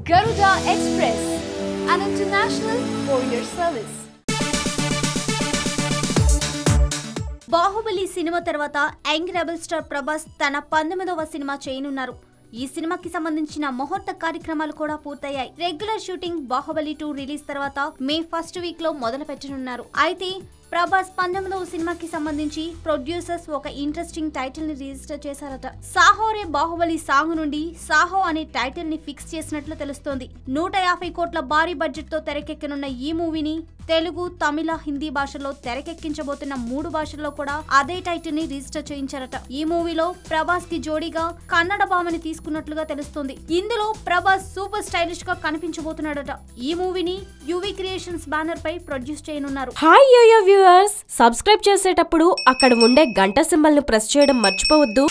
Garuda Express, an international courier service. Baahubali cinema తర్వాత young rebel star Prabhas తన 19వ cinema చేయనున్నారు. ఈ సినిమాకి సంబంధించిన ముహూర్త కార్యక్రమాలు కూడా పూర్తయ్యాయి. రెగ్యులర్ షూటింగ్ బాహుబలి 2 రిలీజ్ తర్వాత మే ఫస్ట్ వీక్ లో మొదలు పెట్టనున్నారు. అయితే ప్రభాస్ 19వ సినిమాకి సంబంధించి ప్రొడ్యూసర్స్ ఒక ఇంట్రెస్టింగ్ టైటిల్ ని రిజిస్టర్ చేశారట. సాహో రే బాహుబలి సాంగ్ నుండి సాహో అనే టైటిల్ ని ఫిక్స్ చేసినట్లు తెలుస్తోంది. 150 కోట్ల భారీ బడ్జెట్ తో తెరకెక్కనున్న ఈ మూవీని తెలుగు, తమిళ, హిందీ భాషల్లో తెరకెక్కించబోతున్న 3 భాషల్లో కూడా అదే టైటిల్ ని రిజిస్టర్ చేయించారట. ఈ మూవీలో ప్రభాస్ కి జోడీగా కన్నడ భామని తీసుకున్నట్లుగా తెలుస్తోంది. ఇందులో ప్రభాస్ సూపర్ స్టైలిష్ గా కనిపించబోతున్నాడట. ఈ మూవీని యువి క్రియేషన్స్ బ్యానర్ పై ప్రొడ్యూస్ చేయనున్నారు. హాయ్ యోయో వ్యూవర్స్, సబ్స్క్రైబ్ చేసేటప్పుడు అక్కడ ఉండే గంట సింబల్ ను ప్రెస్ చేయడం మర్చిపోవద్దు.